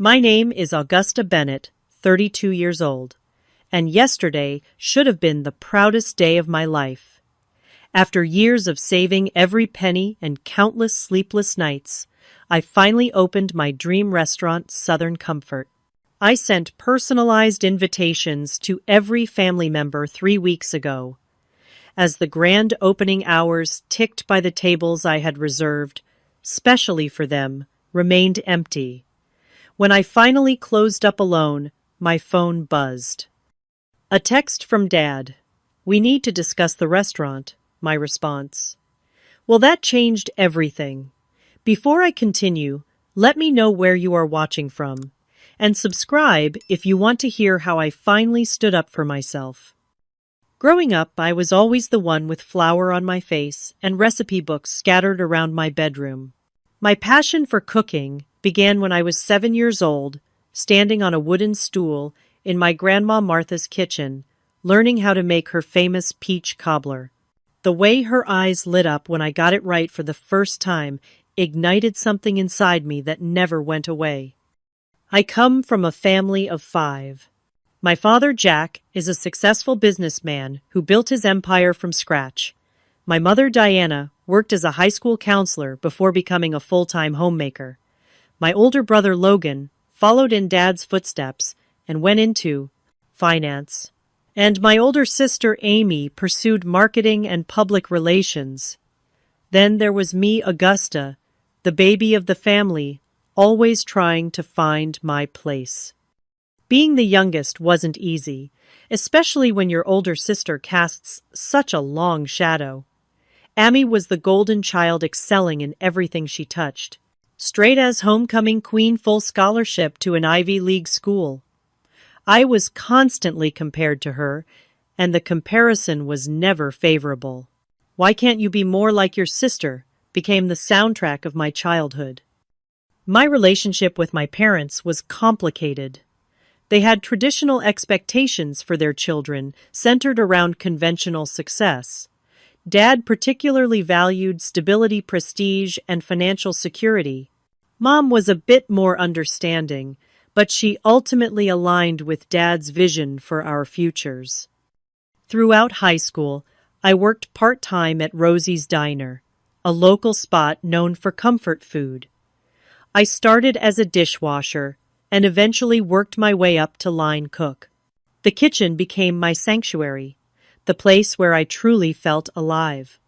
My name is Augusta Bennett, 32 years old, and yesterday should have been the proudest day of my life. After years of saving every penny and countless sleepless nights, I finally opened my dream restaurant, Southern Comfort. I sent personalized invitations to every family member 3 weeks ago. As the grand opening hours ticked by, the tables I had reserved, specially for them, remained empty. When I finally closed up alone, my phone buzzed. A text from Dad. "We need to discuss the restaurant," my response. Well, that changed everything. Before I continue, let me know where you are watching from, and subscribe if you want to hear how I finally stood up for myself. Growing up, I was always the one with flour on my face and recipe books scattered around my bedroom. My passion for cooking began when I was 7 years old, standing on a wooden stool in my Grandma Martha's kitchen, learning how to make her famous peach cobbler. The way her eyes lit up when I got it right for the first time ignited something inside me that never went away. I come from a family of 5. My father, Jack, is a successful businessman who built his empire from scratch. My mother, Diana, worked as a high school counselor before becoming a full-time homemaker. My older brother, Logan, followed in Dad's footsteps and went into finance. And my older sister, Amy, pursued marketing and public relations. Then there was me, Augusta, the baby of the family, always trying to find my place. Being the youngest wasn't easy, especially when your older sister casts such a long shadow. Amy was the golden child, excelling in everything she touched. Straight as homecoming queen, full scholarship to an Ivy League school. I was constantly compared to her, and the comparison was never favorable. "Why can't you be more like your sister?" became the soundtrack of my childhood. My relationship with my parents was complicated. They had traditional expectations for their children centered around conventional success. Dad particularly valued stability, prestige, and financial security. Mom was a bit more understanding, but she ultimately aligned with Dad's vision for our futures. Throughout high school, I worked part-time at Rosie's Diner, a local spot known for comfort food. I started as a dishwasher and eventually worked my way up to line cook. The kitchen became my sanctuary, the place where I truly felt alive.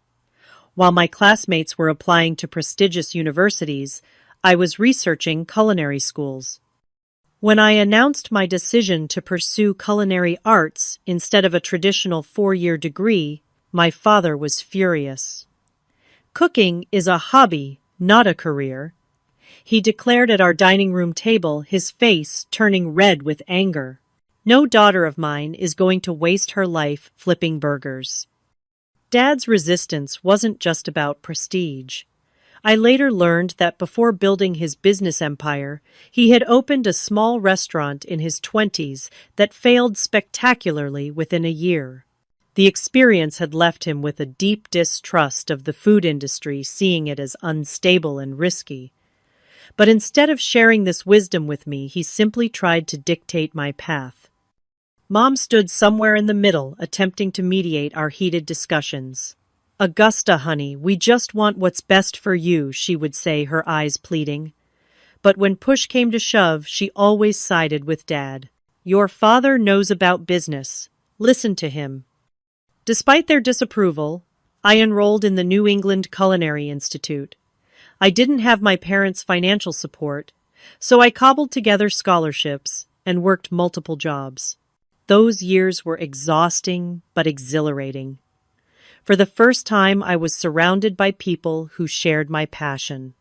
While my classmates were applying to prestigious universities, I was researching culinary schools. When I announced my decision to pursue culinary arts instead of a traditional 4-year degree, my father was furious. "Cooking is a hobby, not a career," he declared at our dining room table, his face turning red with anger. "No daughter of mine is going to waste her life flipping burgers." Dad's resistance wasn't just about prestige. I later learned that before building his business empire, he had opened a small restaurant in his 20s that failed spectacularly within a year. The experience had left him with a deep distrust of the food industry, seeing it as unstable and risky. But instead of sharing this wisdom with me, he simply tried to dictate my path. Mom stood somewhere in the middle, attempting to mediate our heated discussions. "Augusta, honey, we just want what's best for you," she would say, her eyes pleading. But when push came to shove, she always sided with Dad. "Your father knows about business. Listen to him." Despite their disapproval, I enrolled in the New England Culinary Institute. I didn't have my parents' financial support, so I cobbled together scholarships and worked multiple jobs. Those years were exhausting but exhilarating. For the first time, I was surrounded by people who shared my passion.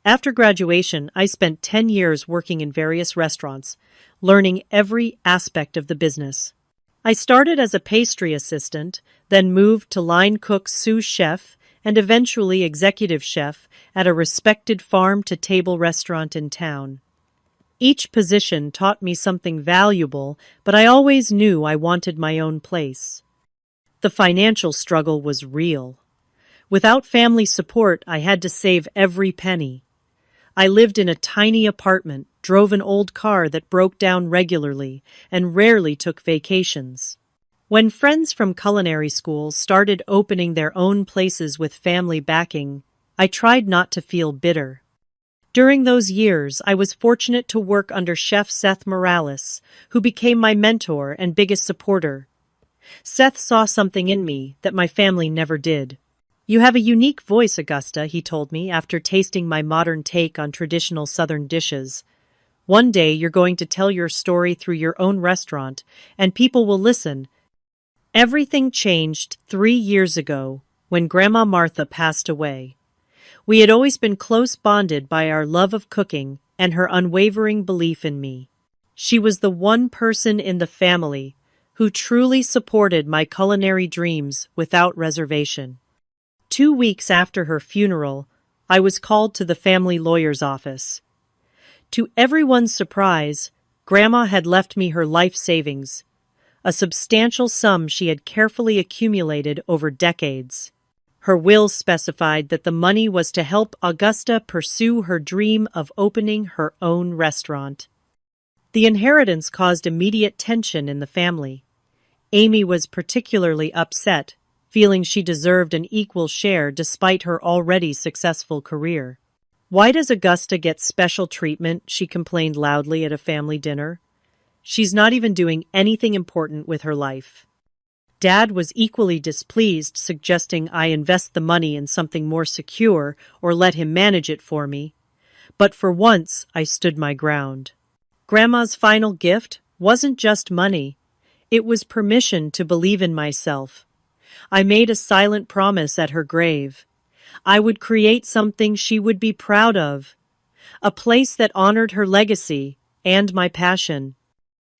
After graduation, I spent 10 years working in various restaurants, learning every aspect of the business. I started as a pastry assistant, then moved to line cook, sous chef, and eventually executive chef at a respected farm-to-table restaurant in town. Each position taught me something valuable, but I always knew I wanted my own place. The financial struggle was real. Without family support, I had to save every penny. I lived in a tiny apartment, drove an old car that broke down regularly, and rarely took vacations. When friends from culinary schools started opening their own places with family backing, I tried not to feel bitter. During those years, I was fortunate to work under Chef Seth Morales, who became my mentor and biggest supporter. Seth saw something in me that my family never did. "You have a unique voice, Augusta," he told me after tasting my modern take on traditional Southern dishes. "One day you're going to tell your story through your own restaurant, and people will listen." Everything changed 3 years ago when Grandma Martha passed away. We had always been close bonded by our love of cooking and her unwavering belief in me. She was the one person in the family who truly supported my culinary dreams without reservation. 2 weeks after her funeral, I was called to the family lawyer's office. To everyone's surprise, Grandma had left me her life savings, a substantial sum she had carefully accumulated over decades. Her will specified that the money was to help Augusta pursue her dream of opening her own restaurant. The inheritance caused immediate tension in the family. Amy was particularly upset, feeling she deserved an equal share despite her already successful career. "Why does Augusta get special treatment?" she complained loudly at a family dinner. "She's not even doing anything important with her life." Dad was equally displeased, suggesting I invest the money in something more secure or let him manage it for me. But for once, I stood my ground. Grandma's final gift wasn't just money. It was permission to believe in myself. I made a silent promise at her grave. I would create something she would be proud of, a place that honored her legacy and my passion.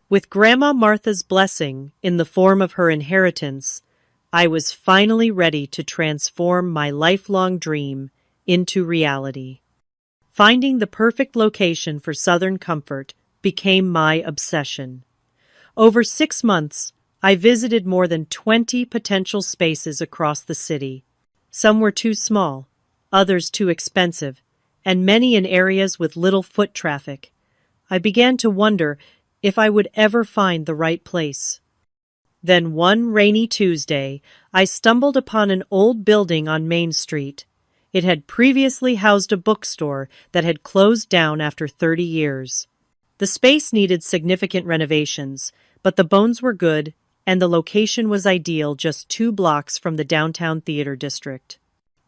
With Grandma Martha's blessing in the form of her inheritance, I was finally ready to transform my lifelong dream into reality. Finding the perfect location for Southern comfort became my obsession. Over 6 months, I visited more than 20 potential spaces across the city. Some were too small, others too expensive, and many in areas with little foot traffic. I began to wonder if I would ever find the right place. Then one rainy Tuesday, I stumbled upon an old building on Main Street. It had previously housed a bookstore that had closed down after 30 years. The space needed significant renovations, but the bones were good, and the location was ideal just 2 blocks from the downtown theater district.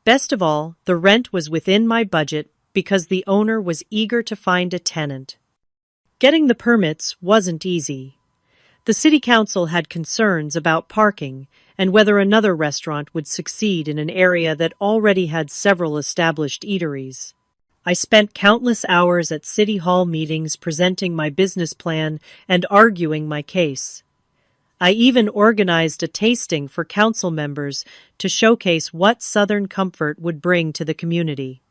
Best of all, the rent was within my budget because the owner was eager to find a tenant. Getting the permits wasn't easy. The city council had concerns about parking and whether another restaurant would succeed in an area that already had several established eateries. I spent countless hours at city hall meetings presenting my business plan and arguing my case. I even organized a tasting for council members to showcase what Southern comfort would bring to the community.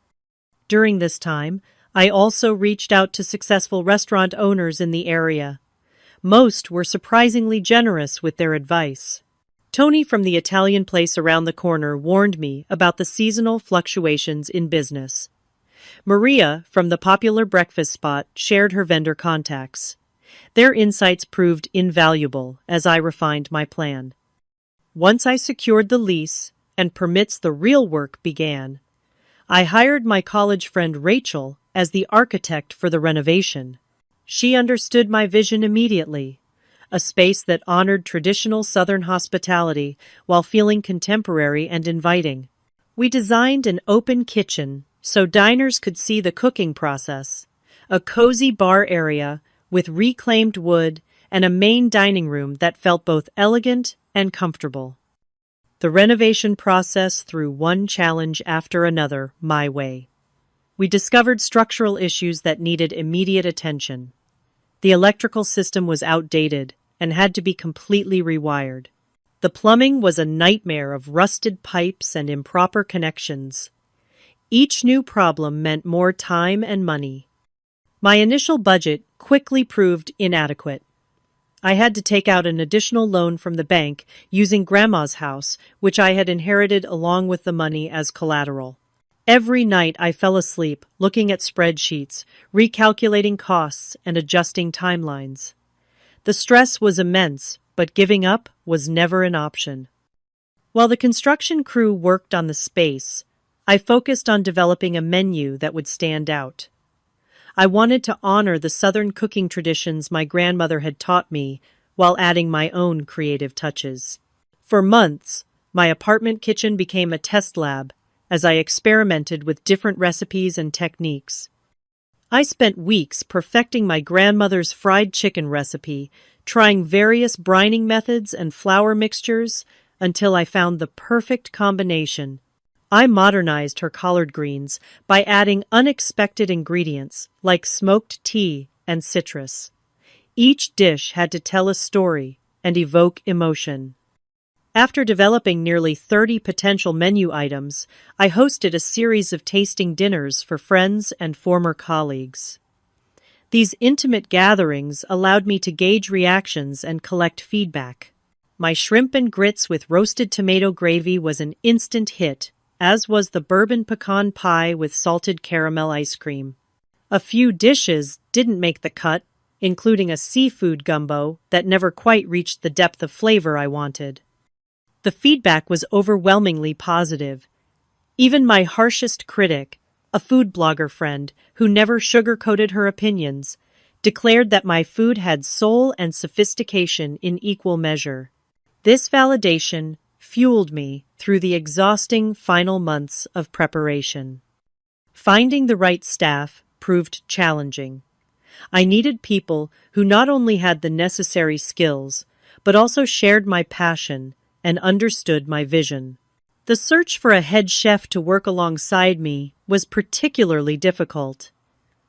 During this time, I also reached out to successful restaurant owners in the area. Most were surprisingly generous with their advice. Tony from the Italian place around the corner warned me about the seasonal fluctuations in business. Maria from the popular breakfast spot shared her vendor contacts. Their insights proved invaluable as I refined my plan. Once I secured the lease and permits, the real work began. I hired my college friend Rachel as the architect for the renovation. She understood my vision immediately, a space that honored traditional Southern hospitality while feeling contemporary and inviting. We designed an open kitchen so diners could see the cooking process, a cozy bar area with reclaimed wood, and a main dining room that felt both elegant and comfortable. The renovation process threw one challenge after another my way. We discovered structural issues that needed immediate attention. The electrical system was outdated and had to be completely rewired. The plumbing was a nightmare of rusted pipes and improper connections. Each new problem meant more time and money. My initial budget quickly proved inadequate. I had to take out an additional loan from the bank using Grandma's house, which I had inherited along with the money as collateral. Every night I fell asleep looking at spreadsheets, recalculating costs, and adjusting timelines. The stress was immense, but giving up was never an option. While the construction crew worked on the space, I focused on developing a menu that would stand out. I wanted to honor the Southern cooking traditions my grandmother had taught me while adding my own creative touches. For months, my apartment kitchen became a test lab as I experimented with different recipes and techniques. I spent weeks perfecting my grandmother's fried chicken recipe, trying various brining methods and flour mixtures until I found the perfect combination. I modernized her collard greens by adding unexpected ingredients like smoked tea and citrus. Each dish had to tell a story and evoke emotion. After developing nearly 30 potential menu items, I hosted a series of tasting dinners for friends and former colleagues. These intimate gatherings allowed me to gauge reactions and collect feedback. My shrimp and grits with roasted tomato gravy was an instant hit, as was the bourbon pecan pie with salted caramel ice cream. A few dishes didn't make the cut, including a seafood gumbo that never quite reached the depth of flavor I wanted. The feedback was overwhelmingly positive. Even my harshest critic, a food blogger friend who never sugarcoated her opinions, declared that my food had soul and sophistication in equal measure. This validation fueled me through the exhausting final months of preparation. Finding the right staff proved challenging. I needed people who not only had the necessary skills, but also shared my passion and understood my vision. The search for a head chef to work alongside me was particularly difficult.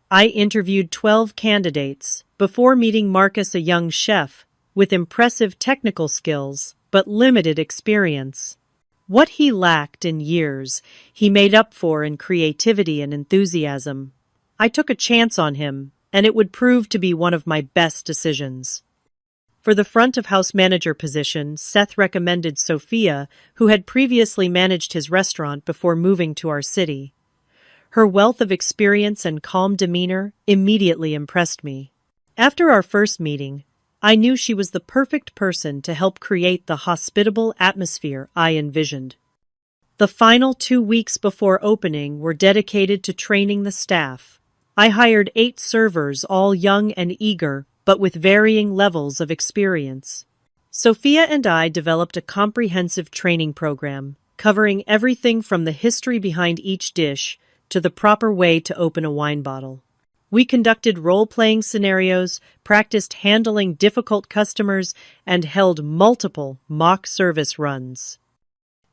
I interviewed 12 candidates before meeting Marcus, a young chef with impressive technical skills but limited experience. What he lacked in years, he made up for in creativity and enthusiasm. I took a chance on him, and it would prove to be one of my best decisions. For the front of house manager position, Seth recommended Sophia, who had previously managed his restaurant before moving to our city. Her wealth of experience and calm demeanor immediately impressed me. After our first meeting, I knew she was the perfect person to help create the hospitable atmosphere I envisioned. The final 2 weeks before opening were dedicated to training the staff. I hired 8 servers, all young and eager, but with varying levels of experience. Sophia and I developed a comprehensive training program, covering everything from the history behind each dish to the proper way to open a wine bottle. We conducted role-playing scenarios, practiced handling difficult customers, and held multiple mock service runs.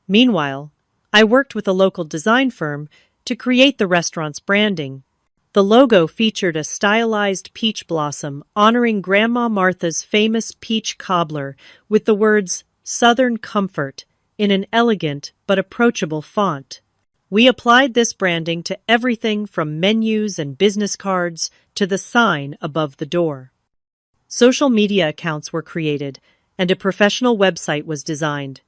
Meanwhile, I worked with a local design firm to create the restaurant's branding. The logo featured a stylized peach blossom honoring Grandma Martha's famous peach cobbler with the words "Southern Comfort" in an elegant but approachable font. We applied this branding to everything from menus and business cards to the sign above the door. Social media accounts were created, and a professional website was designed.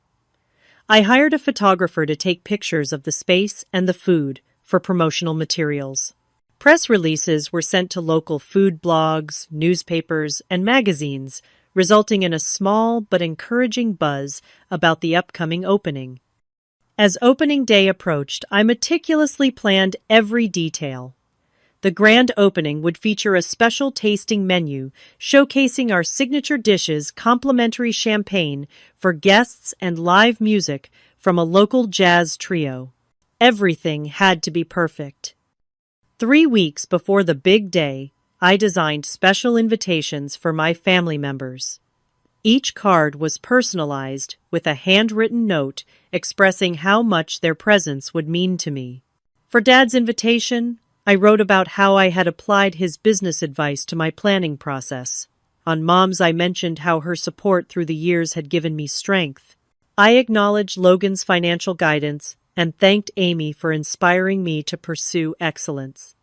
I hired a photographer to take pictures of the space and the food for promotional materials. Press releases were sent to local food blogs, newspapers, and magazines, resulting in a small but encouraging buzz about the upcoming opening. As opening day approached, I meticulously planned every detail. The grand opening would feature a special tasting menu showcasing our signature dishes, complimentary champagne for guests, and live music from a local jazz trio. Everything had to be perfect. 3 weeks before the big day, I designed special invitations for my family members. Each card was personalized with a handwritten note expressing how much their presence would mean to me. For Dad's invitation, I wrote about how I had applied his business advice to my planning process. On Mom's, I mentioned how her support through the years had given me strength. I acknowledged Logan's financial guidance and thanked Amy for inspiring me to pursue excellence.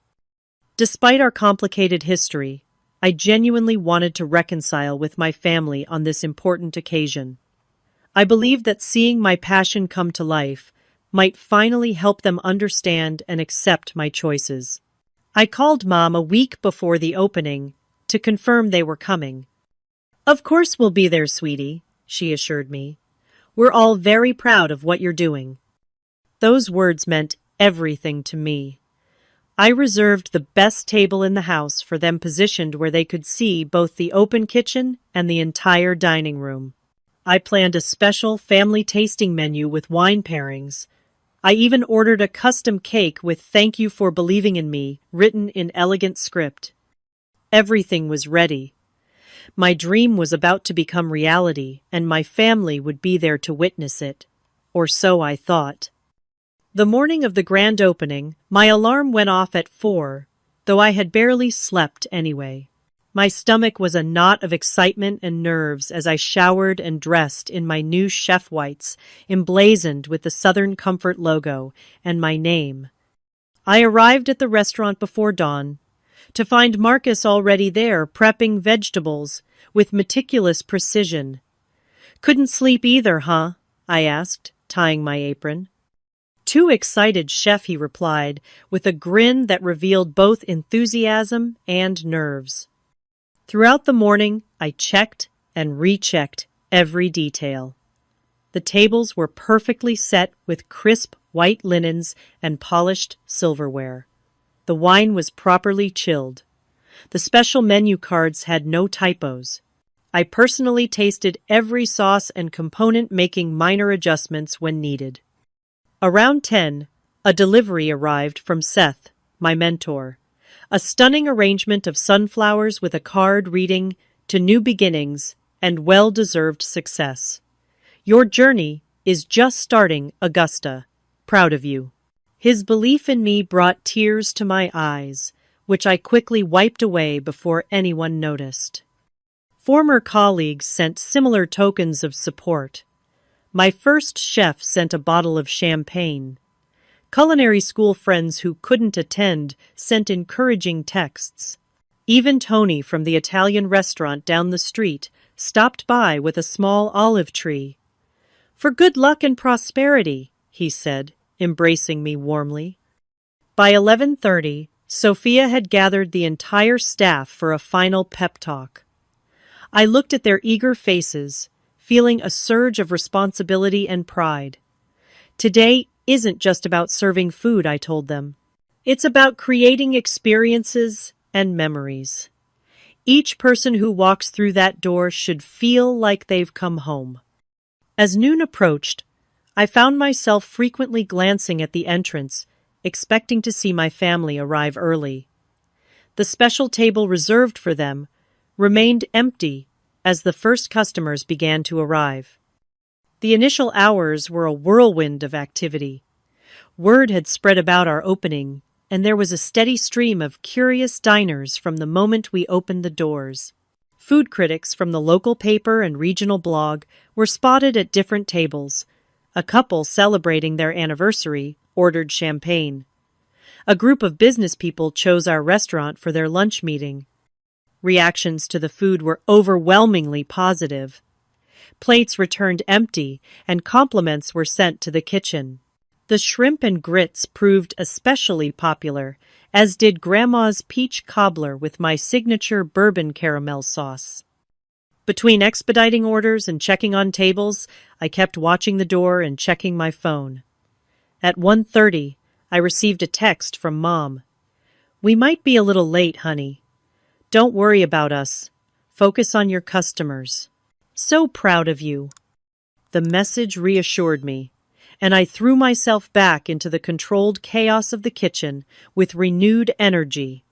Despite our complicated history, I genuinely wanted to reconcile with my family on this important occasion. I believed that seeing my passion come to life, might finally help them understand and accept my choices. I called Mom a week before the opening to confirm they were coming. "Of course we'll be there, sweetie," she assured me. "We're all very proud of what you're doing." Those words meant everything to me. I reserved the best table in the house for them, positioned where they could see both the open kitchen and the entire dining room. I planned a special family tasting menu with wine pairings. I even ordered a custom cake with "Thank you for believing in me" written in elegant script. Everything was ready. My dream was about to become reality, and my family would be there to witness it. Or so I thought. The morning of the grand opening, my alarm went off at 4, though I had barely slept anyway. My stomach was a knot of excitement and nerves as I showered and dressed in my new chef whites, emblazoned with the Southern Comfort logo and my name. I arrived at the restaurant before dawn, to find Marcus already there prepping vegetables with meticulous precision. "Couldn't sleep either, huh?" I asked, tying my apron. "Too excited, chef," he replied, with a grin that revealed both enthusiasm and nerves. Throughout the morning, I checked and rechecked every detail. The tables were perfectly set with crisp white linens and polished silverware. The wine was properly chilled. The special menu cards had no typos. I personally tasted every sauce and component, making minor adjustments when needed. Around 10, a delivery arrived from Seth, my mentor. A stunning arrangement of sunflowers with a card reading, "To new beginnings and well-deserved success. Your journey is just starting, Augusta. Proud of you." His belief in me brought tears to my eyes, which I quickly wiped away before anyone noticed. Former colleagues sent similar tokens of support. My first chef sent a bottle of champagne. Culinary school friends who couldn't attend sent encouraging texts. Even Tony from the Italian restaurant down the street stopped by with a small olive tree. "For good luck and prosperity," he said, embracing me warmly. By 11:30, Sophia had gathered the entire staff for a final pep talk. I looked at their eager faces, feeling a surge of responsibility and pride. "Today isn't just about serving food," I told them. "It's about creating experiences and memories. Each person who walks through that door should feel like they've come home." As noon approached, I found myself frequently glancing at the entrance, expecting to see my family arrive early. The special table reserved for them remained empty as the first customers began to arrive. The initial hours were a whirlwind of activity. Word had spread about our opening, and there was a steady stream of curious diners from the moment we opened the doors. Food critics from the local paper and regional blog were spotted at different tables. A couple celebrating their anniversary ordered champagne. A group of business people chose our restaurant for their lunch meeting. Reactions to the food were overwhelmingly positive. Plates returned empty, and compliments were sent to the kitchen. The shrimp and grits proved especially popular, as did Grandma's peach cobbler with my signature bourbon caramel sauce. Between expediting orders and checking on tables, I kept watching the door and checking my phone. At 1:30, I received a text from Mom. "We might be a little late, honey. Don't worry about us. Focus on your customers. So proud of you." The message reassured me, and I threw myself back into the controlled chaos of the kitchen with renewed energy.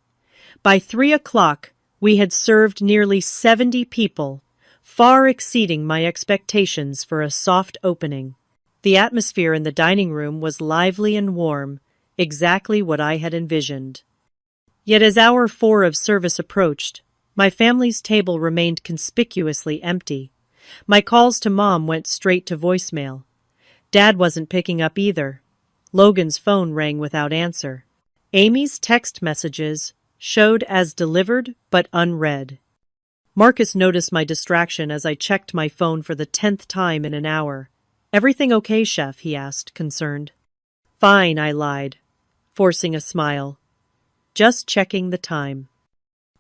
By 3 o'clock, we had served nearly 70 people, far exceeding my expectations for a soft opening. The atmosphere in the dining room was lively and warm, exactly what I had envisioned. Yet as hour 4 of service approached, my family's table remained conspicuously empty. My calls to Mom went straight to voicemail. Dad wasn't picking up either. Logan's phone rang without answer. Amy's text messages showed as delivered but unread. Marcus noticed my distraction as I checked my phone for the 10th time in an hour. "Everything okay, Chef?" he asked, concerned. Fine, I lied, forcing a smile. Just checking the time.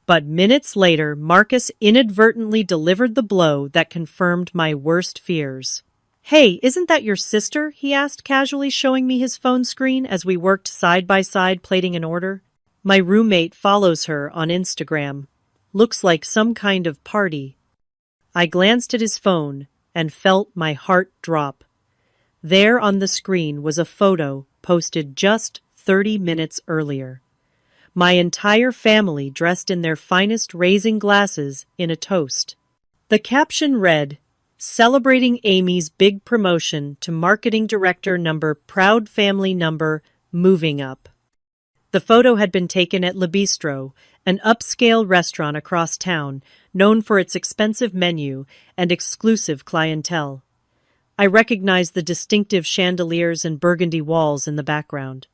But minutes later, Marcus inadvertently delivered the blow that confirmed my worst fears. Hey, isn't that your sister? He asked casually, showing me his phone screen as we worked side by side plating an order. My roommate follows her on Instagram. Looks like some kind of party. I glanced at his phone and felt my heart drop. There on the screen was a photo posted just 30 minutes earlier. My entire family dressed in their finest, raising glasses in a toast. The caption read, "Celebrating Amy's big promotion to marketing director number proud family number moving up." The photo had been taken at Le Bistro, an upscale restaurant across town known for its expensive menu and exclusive clientele. I recognized the distinctive chandeliers and burgundy walls in the background.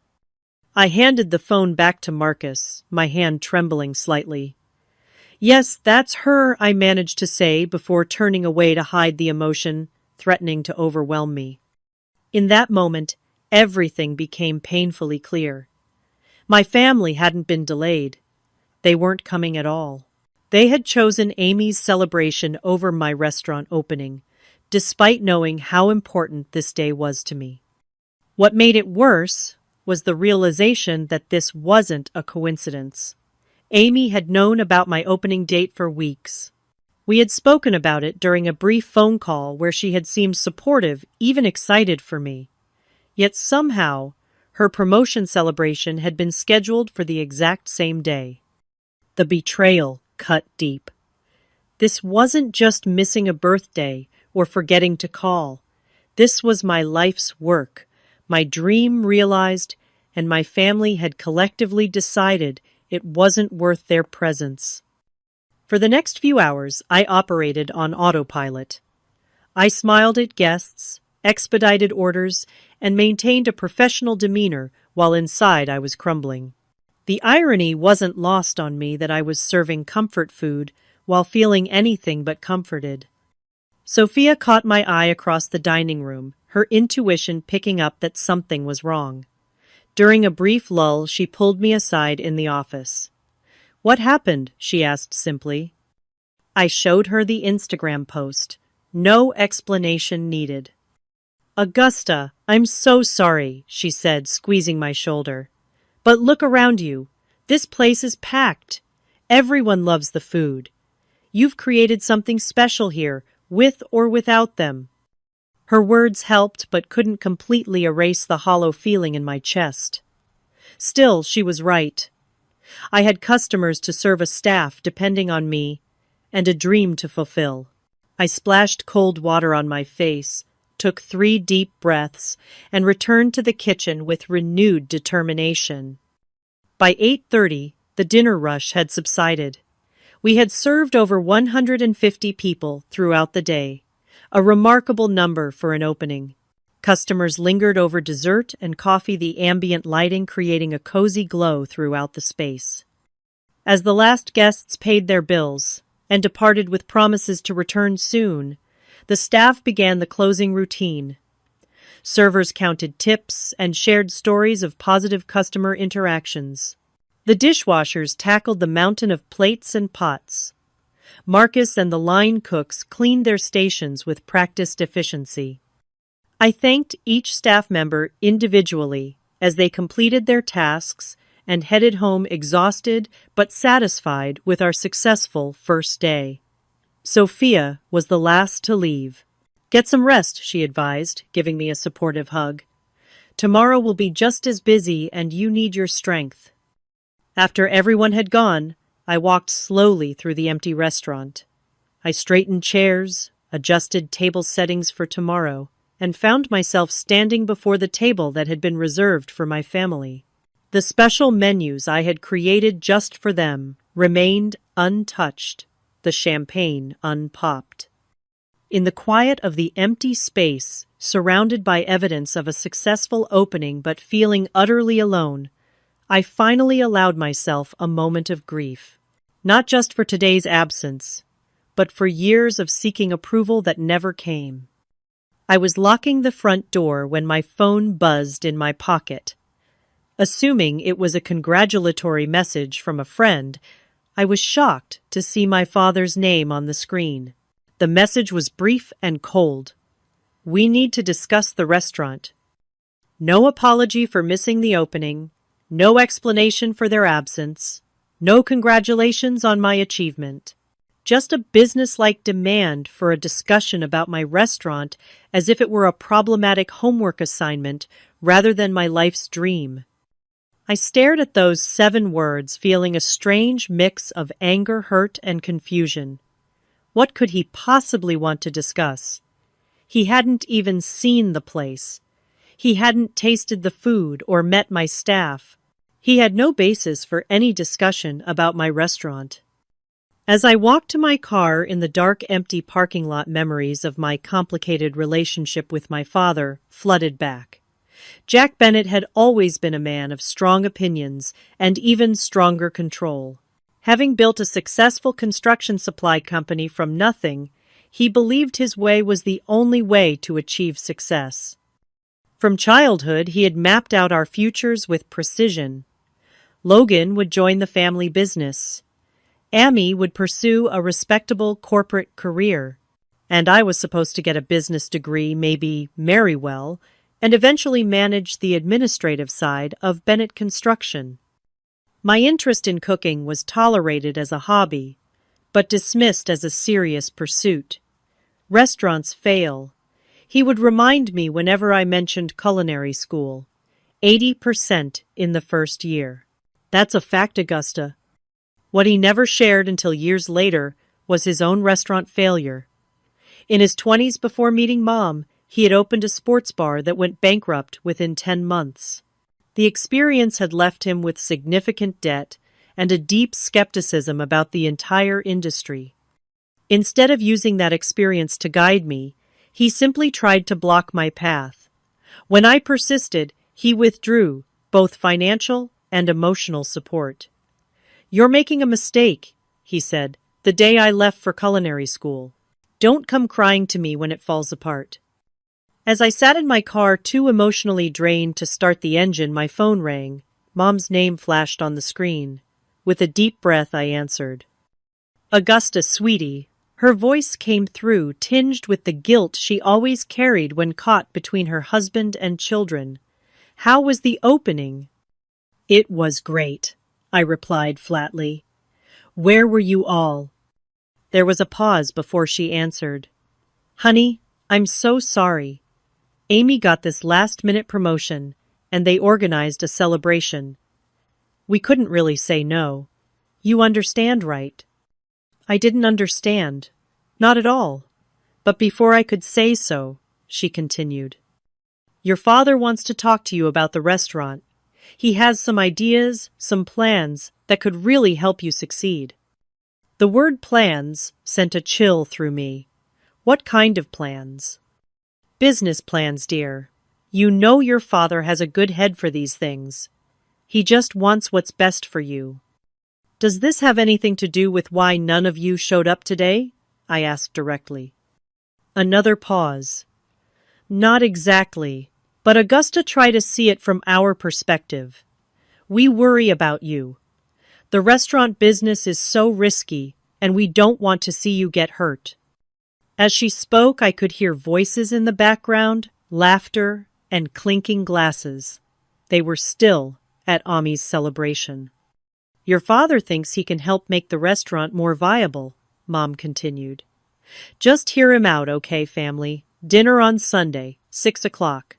I handed the phone back to Marcus, my hand trembling slightly. "Yes, that's her," I managed to say before turning away to hide the emotion threatening to overwhelm me. In that moment, everything became painfully clear. My family hadn't been delayed. They weren't coming at all. They had chosen Amy's celebration over my restaurant opening, despite knowing how important this day was to me. What made it worse was the realization that this wasn't a coincidence. Amy had known about my opening date for weeks. We had spoken about it during a brief phone call where she had seemed supportive, even excited for me. Yet somehow, her promotion celebration had been scheduled for the exact same day. The betrayal cut deep. This wasn't just missing a birthday or forgetting to call. This was my life's work, my dream realized, and my family had collectively decided it wasn't worth their presence. For the next few hours, I operated on autopilot. I smiled at guests, expedited orders, and maintained a professional demeanor while inside I was crumbling. The irony wasn't lost on me that I was serving comfort food while feeling anything but comforted. Sophia caught my eye across the dining room, her intuition picking up that something was wrong. During a brief lull, she pulled me aside in the office. "What happened?" she asked simply. I showed her the Instagram post. No explanation needed. "Augusta, I'm so sorry," she said, squeezing my shoulder. "But look around you. This place is packed. Everyone loves the food. You've created something special here, with or without them." Her words helped but couldn't completely erase the hollow feeling in my chest. Still, she was right. I had customers to serve, a staff depending on me, and a dream to fulfill. I splashed cold water on my face, took 3 deep breaths, and returned to the kitchen with renewed determination. By 8:30, the dinner rush had subsided. We had served over 150 people throughout the day, a remarkable number for an opening. Customers lingered over dessert and coffee, the ambient lighting creating a cozy glow throughout the space. As the last guests paid their bills and departed with promises to return soon, the staff began the closing routine. Servers counted tips and shared stories of positive customer interactions. The dishwashers tackled the mountain of plates and pots. Marcus and the line cooks cleaned their stations with practiced efficiency. I thanked each staff member individually as they completed their tasks and headed home exhausted but satisfied with our successful first day. Sophia was the last to leave. "Get some rest," she advised, giving me a supportive hug. "Tomorrow will be just as busy and you need your strength." After everyone had gone, I walked slowly through the empty restaurant. I straightened chairs, adjusted table settings for tomorrow, and found myself standing before the table that had been reserved for my family. The special menus I had created just for them remained untouched, the champagne unpopped. In the quiet of the empty space, surrounded by evidence of a successful opening but feeling utterly alone, I finally allowed myself a moment of grief. Not just for today's absence, but for years of seeking approval that never came. I was locking the front door when my phone buzzed in my pocket. Assuming it was a congratulatory message from a friend, I was shocked to see my father's name on the screen. The message was brief and cold. "We need to discuss the restaurant." No apology for missing the opening, no explanation for their absence, no congratulations on my achievement. Just a businesslike demand for a discussion about my restaurant as if it were a problematic homework assignment rather than my life's dream. I stared at those 7 words, feeling a strange mix of anger, hurt, and confusion. What could he possibly want to discuss? He hadn't even seen the place. He hadn't tasted the food or met my staff. He had no basis for any discussion about my restaurant. As I walked to my car in the dark, empty parking lot, memories of my complicated relationship with my father flooded back. Jack Bennett had always been a man of strong opinions and even stronger control. Having built a successful construction supply company from nothing, he believed his way was the only way to achieve success. From childhood, he had mapped out our futures with precision. Logan would join the family business. Amy would pursue a respectable corporate career. And I was supposed to get a business degree, maybe marry well, and eventually manage the administrative side of Bennett Construction. My interest in cooking was tolerated as a hobby, but dismissed as a serious pursuit. Restaurants fail. He would remind me whenever I mentioned culinary school. 80% in the first year. That's a fact, Augusta. What he never shared until years later was his own restaurant failure. In his 20s, before meeting Mom, he had opened a sports bar that went bankrupt within 10 months. The experience had left him with significant debt and a deep skepticism about the entire industry. Instead of using that experience to guide me, he simply tried to block my path. When I persisted, he withdrew both financial and emotional support. "You're making a mistake," he said, the day I left for culinary school. "Don't come crying to me when it falls apart." As I sat in my car, too emotionally drained to start the engine, my phone rang. Mom's name flashed on the screen. With a deep breath, I answered. "Augusta, sweetie." Her voice came through, tinged with the guilt she always carried when caught between her husband and children. "How was the opening?" "It was great," I replied flatly. "Where were you all?" There was a pause before she answered. "Honey, I'm so sorry. Amy got this last-minute promotion, and they organized a celebration. We couldn't really say no. You understand, right?" I didn't understand. Not at all. But before I could say so, she continued. "Your father wants to talk to you about the restaurant. He has some ideas, some plans that could really help you succeed." The word plans sent a chill through me. What kind of plans? "Business plans, dear. You know your father has a good head for these things. He just wants what's best for you." "Does this have anything to do with why none of you showed up today?" I asked directly. Another pause. "Not exactly, but Augusta, try to see it from our perspective. We worry about you. The restaurant business is so risky, and we don't want to see you get hurt." As she spoke, I could hear voices in the background, laughter, and clinking glasses. They were still at Ami's celebration. "Your father thinks he can help make the restaurant more viable," Mom continued. "Just hear him out, okay, family? Dinner on Sunday, 6 o'clock.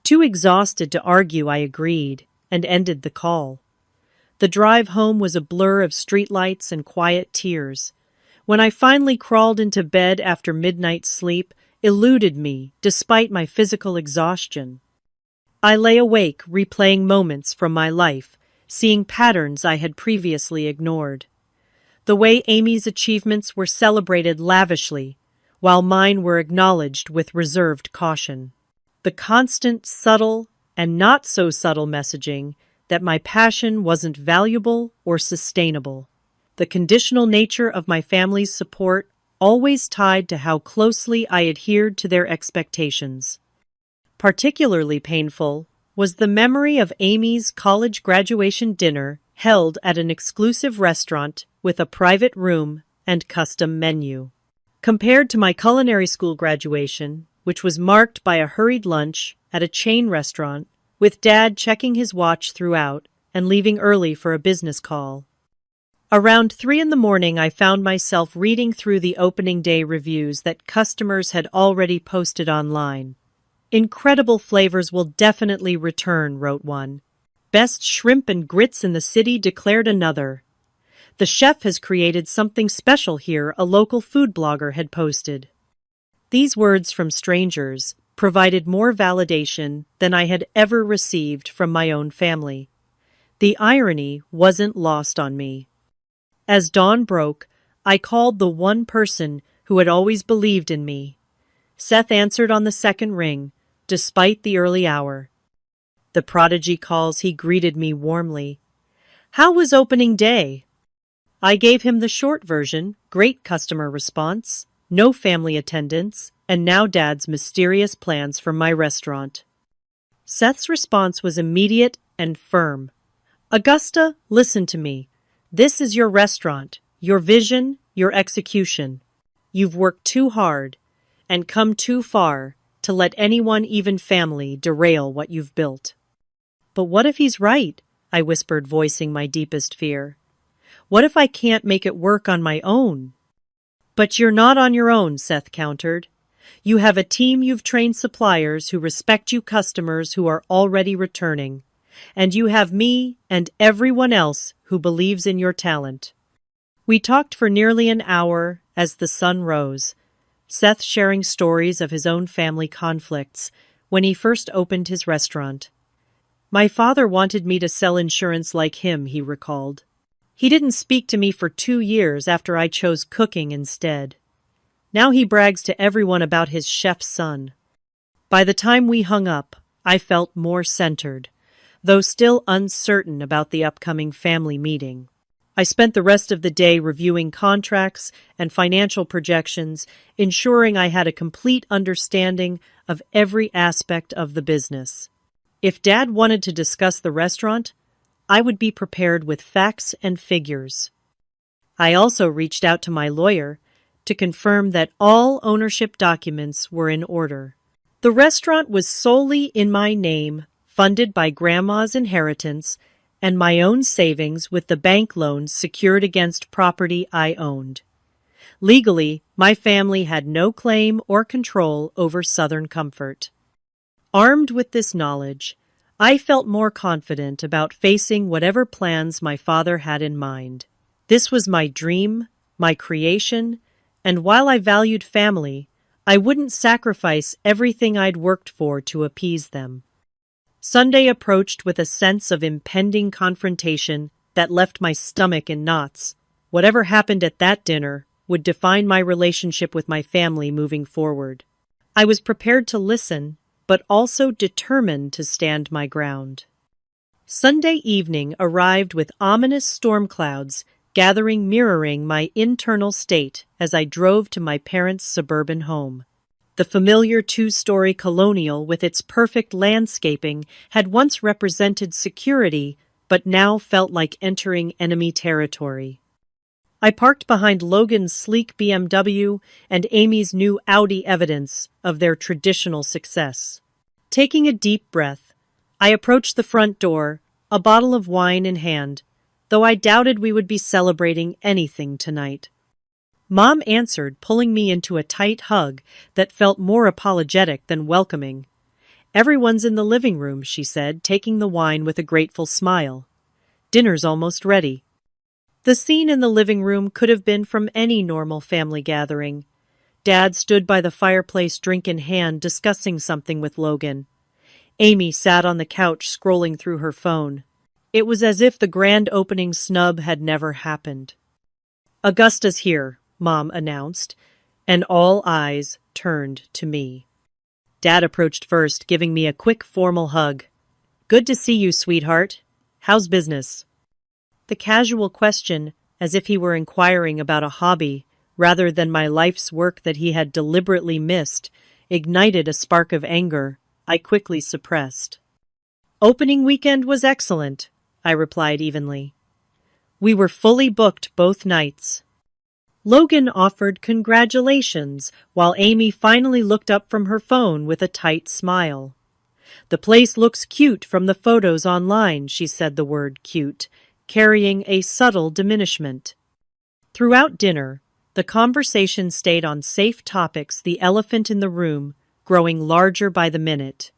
Too exhausted to argue, I agreed, and ended the call. The drive home was a blur of streetlights and quiet tears. When I finally crawled into bed after midnight sleep, eluded me despite my physical exhaustion. I lay awake, replaying moments from my life, seeing patterns I had previously ignored. The way Amy's achievements were celebrated lavishly, while mine were acknowledged with reserved caution. The constant, subtle, and not so subtle messaging that my passion wasn't valuable or sustainable. The conditional nature of my family's support always tied to how closely I adhered to their expectations. Particularly painful was the memory of Amy's college graduation dinner held at an exclusive restaurant with a private room and custom menu. Compared to my culinary school graduation, which was marked by a hurried lunch at a chain restaurant, with Dad checking his watch throughout and leaving early for a business call. Around 3 in the morning, I found myself reading through the opening day reviews that customers had already posted online. "Incredible flavors will definitely return," wrote one. "Best shrimp and grits in the city," declared another. "The chef has created something special here," a local food blogger had posted. These words from strangers provided more validation than I had ever received from my own family. The irony wasn't lost on me. As dawn broke, I called the one person who had always believed in me. Seth answered on the second ring, despite the early hour. The prodigy calls, he greeted me warmly. "How was opening day?" I gave him the short version: great customer response, no family attendance, and now Dad's mysterious plans for my restaurant. Seth's response was immediate and firm. "Augusta, listen to me. This is your restaurant, your vision, your execution. You've worked too hard and come too far to let anyone, even family, derail what you've built." "But what if he's right?" I whispered, voicing my deepest fear. "What if I can't make it work on my own?" "But you're not on your own," Seth countered. "You have a team, you've trained suppliers who respect you, customers who are already returning. And you have me and everyone else who believes in your talent." We talked for nearly an hour as the sun rose, Seth sharing stories of his own family conflicts when he first opened his restaurant. "My father wanted me to sell insurance like him," he recalled. "He didn't speak to me for 2 years after I chose cooking instead. Now he brags to everyone about his chef's son." By the time we hung up, I felt more centered, though still uncertain about the upcoming family meeting. I spent the rest of the day reviewing contracts and financial projections, ensuring I had a complete understanding of every aspect of the business. If Dad wanted to discuss the restaurant, I would be prepared with facts and figures. I also reached out to my lawyer to confirm that all ownership documents were in order. The restaurant was solely in my name, funded by Grandma's inheritance and my own savings, with the bank loans secured against property I owned. Legally, my family had no claim or control over Southern Comfort. Armed with this knowledge, I felt more confident about facing whatever plans my father had in mind. This was my dream, my creation, and while I valued family, I wouldn't sacrifice everything I'd worked for to appease them. Sunday approached with a sense of impending confrontation that left my stomach in knots. Whatever happened at that dinner would define my relationship with my family moving forward. I was prepared to listen, but also determined to stand my ground. Sunday evening arrived with ominous storm clouds gathering, mirroring my internal state as I drove to my parents' suburban home. The familiar 2-story colonial with its perfect landscaping had once represented security, but now felt like entering enemy territory. I parked behind Logan's sleek BMW and Amy's new Audi, evidence of their traditional success. Taking a deep breath, I approached the front door, a bottle of wine in hand, though I doubted we would be celebrating anything tonight. Mom answered, pulling me into a tight hug that felt more apologetic than welcoming. "Everyone's in the living room," she said, taking the wine with a grateful smile. "Dinner's almost ready." The scene in the living room could have been from any normal family gathering. Dad stood by the fireplace, drink in hand, discussing something with Logan. Amy sat on the couch, scrolling through her phone. It was as if the grand opening snub had never happened. "Augusta's here," Mom announced, and all eyes turned to me. Dad approached first, giving me a quick, formal hug. "Good to see you, sweetheart. How's business?" The casual question, as if he were inquiring about a hobby, rather than my life's work that he had deliberately missed, ignited a spark of anger I quickly suppressed. "Opening weekend was excellent," I replied evenly. "We were fully booked both nights." Logan offered congratulations, while Amy finally looked up from her phone with a tight smile. "The place looks cute from the photos online," she said the word cute, carrying a subtle diminishment. Throughout dinner, the conversation stayed on safe topics, the elephant in the room growing larger by the minute.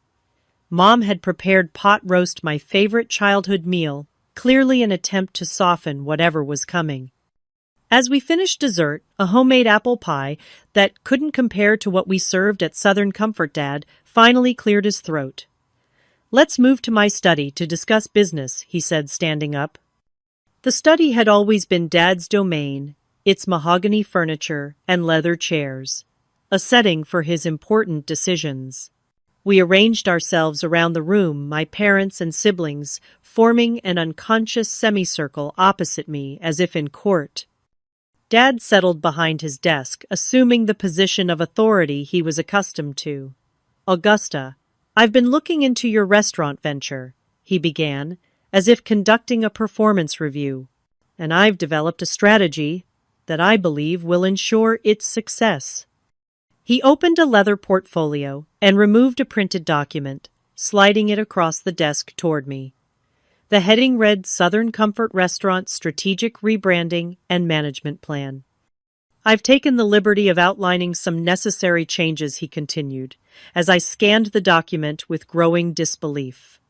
Mom had prepared pot roast, my favorite childhood meal, clearly an attempt to soften whatever was coming. As we finished dessert, a homemade apple pie that couldn't compare to what we served at Southern Comfort, Dad finally cleared his throat. "Let's move to my study to discuss business," he said, standing up. The study had always been Dad's domain, its mahogany furniture and leather chairs, a setting for his important decisions. We arranged ourselves around the room, my parents and siblings forming an unconscious semicircle opposite me as if in court. Dad settled behind his desk, assuming the position of authority he was accustomed to. "Augusta, I've been looking into your restaurant venture," he began, as if conducting a performance review, "and I've developed a strategy that I believe will ensure its success." He opened a leather portfolio and removed a printed document, sliding it across the desk toward me. The heading read Southern Comfort Restaurant Strategic Rebranding and Management Plan. "I've taken the liberty of outlining some necessary changes," he continued, as I scanned the document with growing disbelief.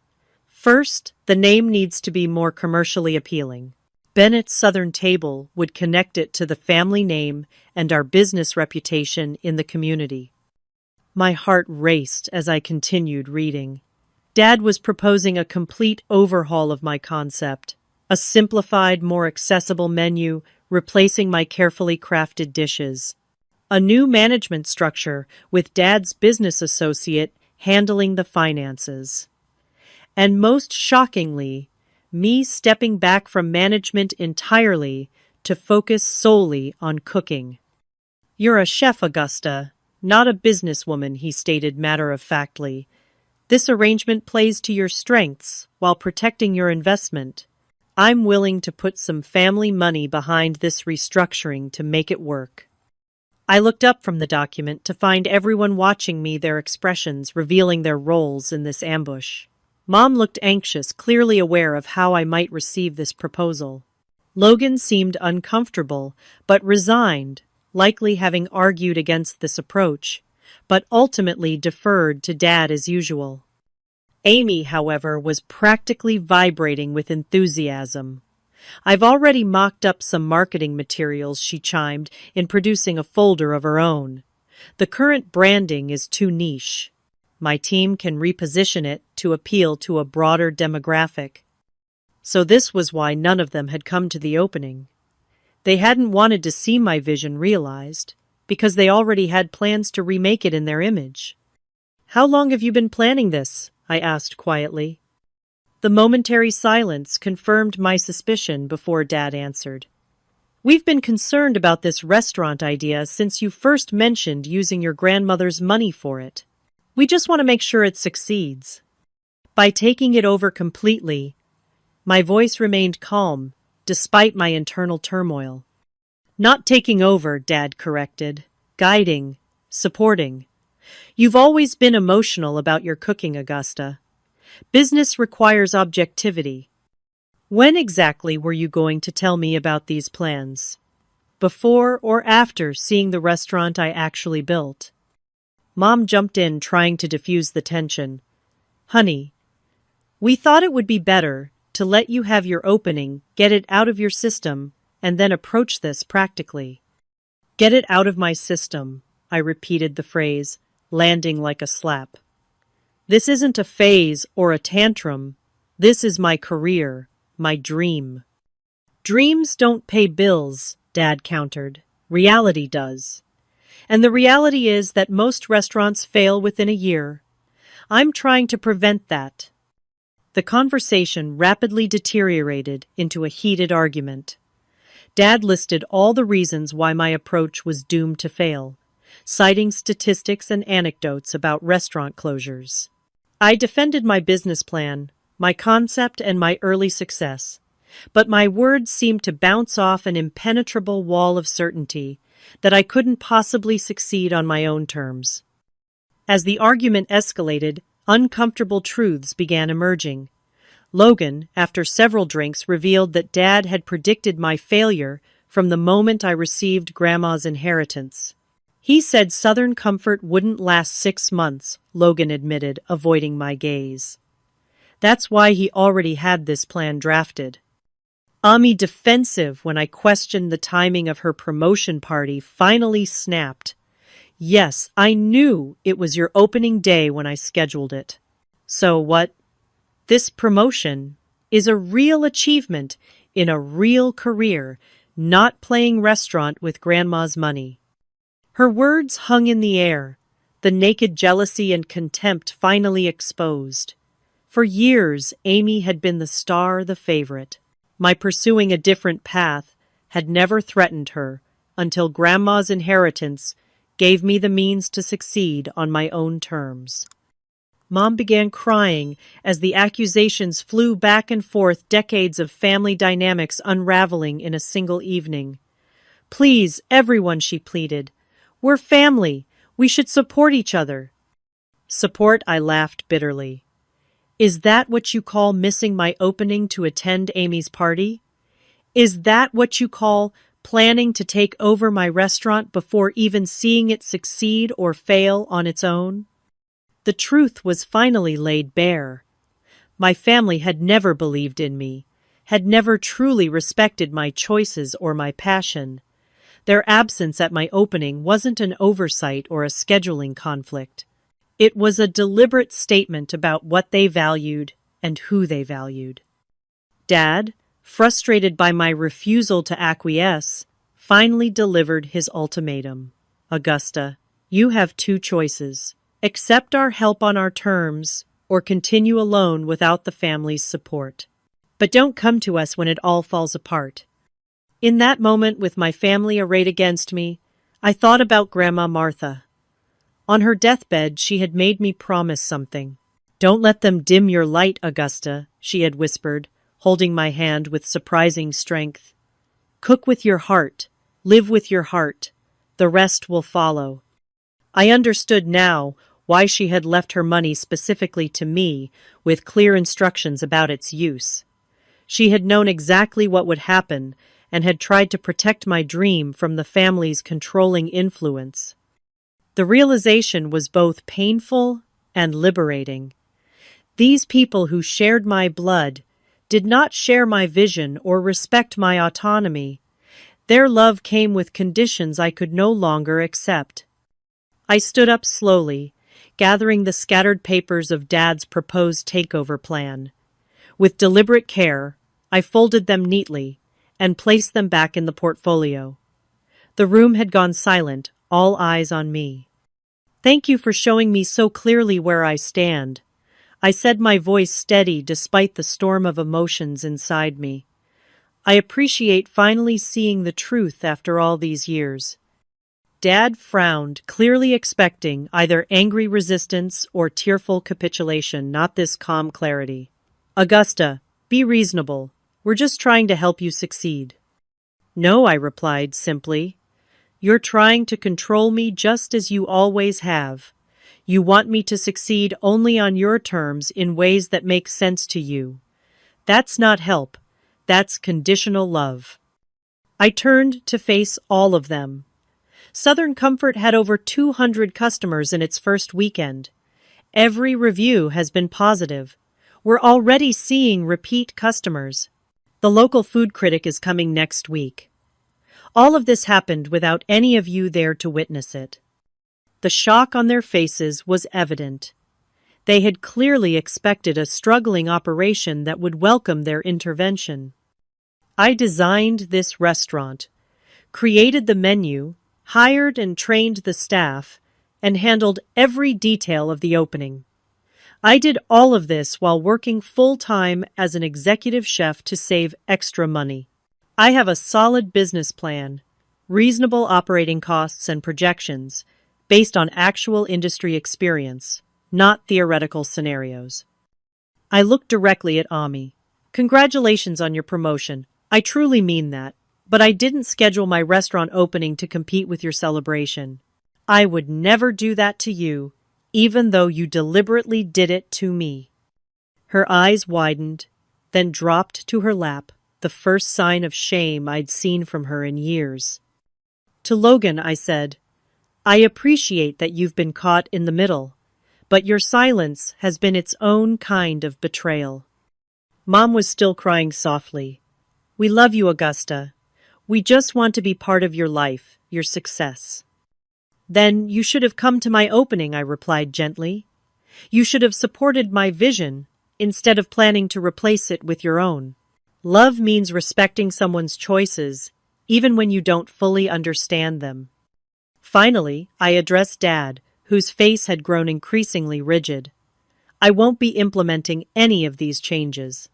"First, the name needs to be more commercially appealing. Bennett's Southern Table would connect it to the family name and our business reputation in the community." My heart raced as I continued reading. Dad was proposing a complete overhaul of my concept, a simplified, more accessible menu, replacing my carefully crafted dishes. A new management structure with Dad's business associate handling the finances. And most shockingly, me stepping back from management entirely to focus solely on cooking. "You're a chef, Augusta, not a businesswoman," he stated matter-of-factly. "This arrangement plays to your strengths while protecting your investment. I'm willing to put some family money behind this restructuring to make it work." I looked up from the document to find everyone watching me, their expressions revealing their roles in this ambush. Mom looked anxious, clearly aware of how I might receive this proposal. Logan seemed uncomfortable, but resigned, likely having argued against this approach, but ultimately deferred to Dad as usual. Amy, however, was practically vibrating with enthusiasm. "I've already mocked up some marketing materials," she chimed, in producing a folder of her own. "The current branding is too niche. My team can reposition it to appeal to a broader demographic." So this was why none of them had come to the opening. They hadn't wanted to see my vision realized, because they already had plans to remake it in their image. "How long have you been planning this?" I asked quietly. The momentary silence confirmed my suspicion before Dad answered. "We've been concerned about this restaurant idea since you first mentioned using your grandmother's money for it. We just want to make sure it succeeds." By taking it over completely, my voice remained calm, despite my internal turmoil. "Not taking over," Dad corrected. "Guiding, supporting. You've always been emotional about your cooking, Augusta. Business requires objectivity. When exactly were you going to tell me about these plans? Before or after seeing the restaurant I actually built?" Mom jumped in, trying to diffuse the tension. "Honey, we thought it would be better to let you have your opening, get it out of your system, and then approach this practically." "Get it out of my system," I repeated the phrase, landing like a slap. "This isn't a phase or a tantrum. This is my career, my dream." "Dreams don't pay bills," Dad countered. "Reality does. And the reality is that most restaurants fail within a year. I'm trying to prevent that." The conversation rapidly deteriorated into a heated argument. Dad listed all the reasons why my approach was doomed to fail, citing statistics and anecdotes about restaurant closures. I defended my business plan, my concept, and my early success, but my words seemed to bounce off an impenetrable wall of certainty that I couldn't possibly succeed on my own terms. As the argument escalated, uncomfortable truths began emerging. Logan, after several drinks, revealed that Dad had predicted my failure from the moment I received Grandma's inheritance. He said Southern Comfort wouldn't last 6 months, Logan admitted, avoiding my gaze. That's why he already had this plan drafted. Ami, defensive when I questioned the timing of her promotion party, finally snapped. Yes, I knew it was your opening day when I scheduled it. So what? This promotion is a real achievement in a real career, not playing restaurant with Grandma's money. Her words hung in the air, the naked jealousy and contempt finally exposed. For years, Amy had been the star, the favorite. My pursuing a different path had never threatened her until Grandma's inheritance gave me the means to succeed on my own terms. Mom began crying as the accusations flew back and forth, decades of family dynamics unraveling in a single evening. Please, everyone, she pleaded. We're family. We should support each other. Support, I laughed bitterly. Is that what you call missing my opening to attend Amy's party? Is that what you call planning to take over my restaurant before even seeing it succeed or fail on its own? The truth was finally laid bare. My family had never believed in me, had never truly respected my choices or my passion. Their absence at my opening wasn't an oversight or a scheduling conflict. It was a deliberate statement about what they valued and who they valued. Dad, frustrated by my refusal to acquiesce, finally delivered his ultimatum. Augusta, you have 2 choices. Accept our help on our terms, or continue alone without the family's support. But don't come to us when it all falls apart. In that moment, with my family arrayed against me, I thought about Grandma Martha. On her deathbed, she had made me promise something. Don't let them dim your light, Augusta, she had whispered, holding my hand with surprising strength. Cook with your heart, live with your heart. The rest will follow. I understood now why she had left her money specifically to me, with clear instructions about its use. She had known exactly what would happen and had tried to protect my dream from the family's controlling influence. The realization was both painful and liberating. These people who shared my blood did not share my vision or respect my autonomy. Their love came with conditions I could no longer accept. I stood up slowly, gathering the scattered papers of Dad's proposed takeover plan. With deliberate care, I folded them neatly and placed them back in the portfolio. The room had gone silent, all eyes on me. Thank you for showing me so clearly where I stand, I said, my voice steady despite the storm of emotions inside me. I appreciate finally seeing the truth after all these years. Dad frowned, clearly expecting either angry resistance or tearful capitulation, not this calm clarity. Augusta, be reasonable. We're just trying to help you succeed. No, I replied simply. You're trying to control me just as you always have. You want me to succeed only on your terms in ways that make sense to you. That's not help. That's conditional love. I turned to face all of them. Southern Comfort had over 200 customers in its first weekend. Every review has been positive. We're already seeing repeat customers. The local food critic is coming next week. All of this happened without any of you there to witness it. The shock on their faces was evident. They had clearly expected a struggling operation that would welcome their intervention. I designed this restaurant, created the menu, hired and trained the staff, and handled every detail of the opening. I did all of this while working full-time as an executive chef to save extra money. I have a solid business plan, reasonable operating costs and projections, based on actual industry experience, not theoretical scenarios. I looked directly at Ami. Congratulations on your promotion. I truly mean that. But I didn't schedule my restaurant opening to compete with your celebration. I would never do that to you, even though you deliberately did it to me. Her eyes widened, then dropped to her lap, the first sign of shame I'd seen from her in years. To Logan, I said, I appreciate that you've been caught in the middle, but your silence has been its own kind of betrayal. Mom was still crying softly. We love you, Augusta. We just want to be part of your life, your success. Then you should have come to my opening, I replied gently. You should have supported my vision instead of planning to replace it with your own. Love means respecting someone's choices, even when you don't fully understand them. Finally, I addressed Dad, whose face had grown increasingly rigid. I won't be implementing any of these changes.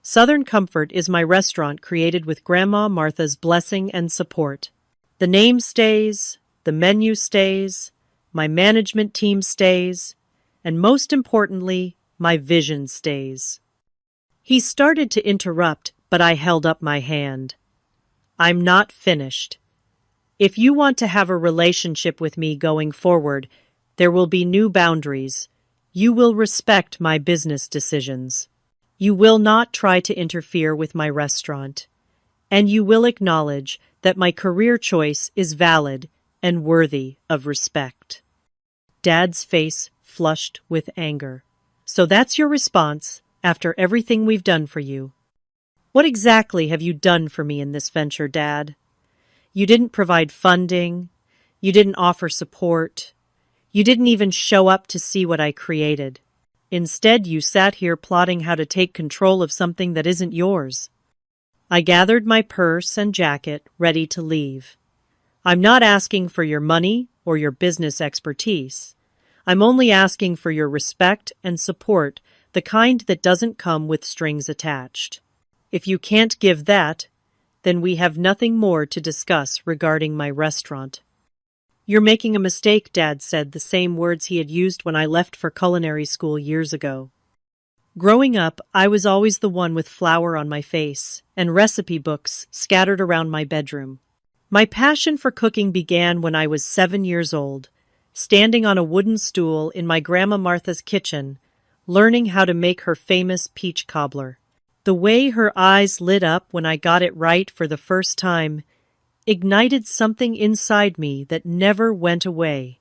Southern Comfort is my restaurant created with Grandma Martha's blessing and support. The name stays, the menu stays, my management team stays, and most importantly, my vision stays. He started to interrupt, but I held up my hand. I'm not finished. If you want to have a relationship with me going forward, there will be new boundaries. You will respect my business decisions. You will not try to interfere with my restaurant. And you will acknowledge that my career choice is valid and worthy of respect. Dad's face flushed with anger. So that's your response after everything we've done for you. What exactly have you done for me in this venture, Dad? You didn't provide funding. You didn't offer support. You didn't even show up to see what I created. Instead, you sat here plotting how to take control of something that isn't yours. I gathered my purse and jacket, ready to leave. I'm not asking for your money or your business expertise. I'm only asking for your respect and support, the kind that doesn't come with strings attached. If you can't give that, then we have nothing more to discuss regarding my restaurant. You're making a mistake, Dad said, the same words he had used when I left for culinary school years ago. Growing up, I was always the one with flour on my face and recipe books scattered around my bedroom. My passion for cooking began when I was 7 years old, standing on a wooden stool in my Grandma Martha's kitchen, learning how to make her famous peach cobbler. The way her eyes lit up when I got it right for the first time ignited something inside me that never went away.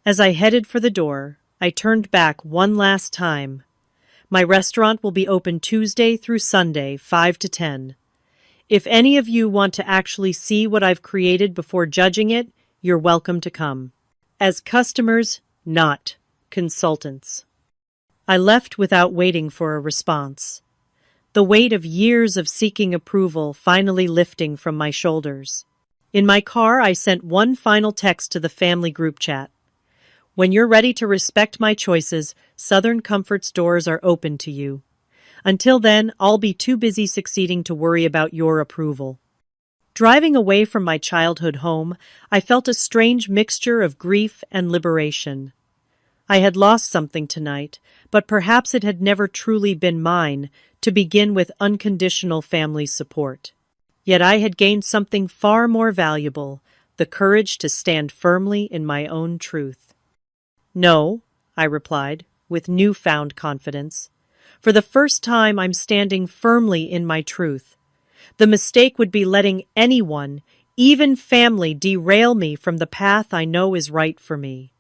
As I headed for the door, I turned back one last time. My restaurant will be open Tuesday through Sunday, 5 to 10. If any of you want to actually see what I've created before judging it, you're welcome to come. As customers, not consultants. I left without waiting for a response. The weight of years of seeking approval finally lifting from my shoulders. In my car, I sent one final text to the family group chat. When you're ready to respect my choices, Southern Comfort's doors are open to you. Until then, I'll be too busy succeeding to worry about your approval. Driving away from my childhood home, I felt a strange mixture of grief and liberation. I had lost something tonight, but perhaps it had never truly been mine, to begin with unconditional family support. Yet I had gained something far more valuable, the courage to stand firmly in my own truth. No, I replied, with newfound confidence. For the first time, I'm standing firmly in my truth. The mistake would be letting anyone, even family, derail me from the path I know is right for me.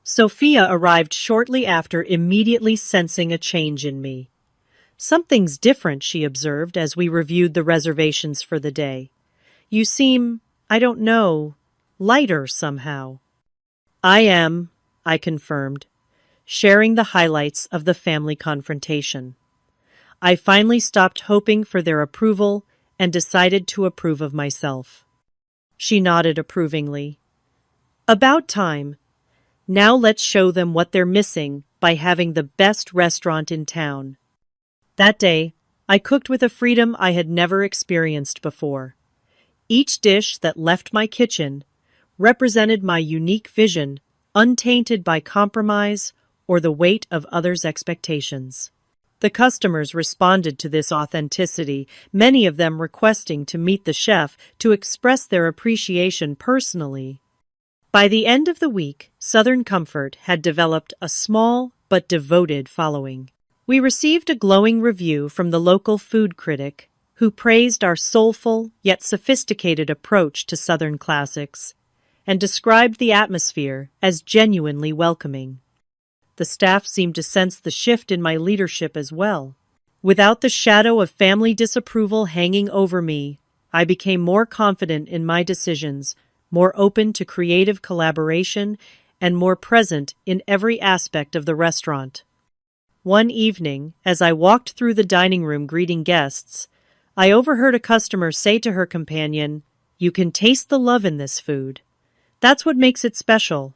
Sophia arrived shortly after, immediately sensing a change in me. Something's different, she observed as we reviewed the reservations for the day. You seem, I don't know, lighter somehow. I am, I confirmed, sharing the highlights of the family confrontation. I finally stopped hoping for their approval and decided to approve of myself. She nodded approvingly. About time. Now let's show them what they're missing by having the best restaurant in town. That day, I cooked with a freedom I had never experienced before. Each dish that left my kitchen represented my unique vision, untainted by compromise or the weight of others' expectations. The customers responded to this authenticity, many of them requesting to meet the chef to express their appreciation personally. By the end of the week, Southern Comfort had developed a small but devoted following. We received a glowing review from the local food critic, who praised our soulful yet sophisticated approach to Southern classics and described the atmosphere as genuinely welcoming. The staff seemed to sense the shift in my leadership as well. Without the shadow of family disapproval hanging over me, I became more confident in my decisions, more open to creative collaboration, and more present in every aspect of the restaurant. One evening, as I walked through the dining room greeting guests, I overheard a customer say to her companion, "You can taste the love in this food. That's what makes it special."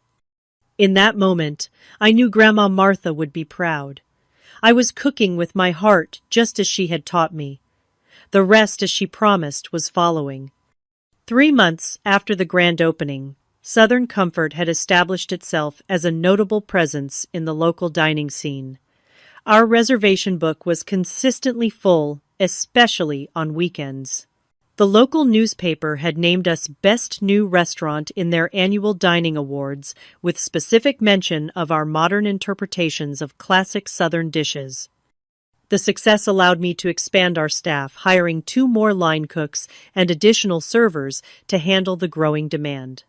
In that moment, I knew Grandma Martha would be proud. I was cooking with my heart just as she had taught me. The rest, as she promised, was following. 3 months after the grand opening, Southern Comfort had established itself as a notable presence in the local dining scene. Our reservation book was consistently full, especially on weekends. The local newspaper had named us Best New Restaurant in their annual dining awards, with specific mention of our modern interpretations of classic Southern dishes. The success allowed me to expand our staff, hiring 2 more line cooks and additional servers to handle the growing demand.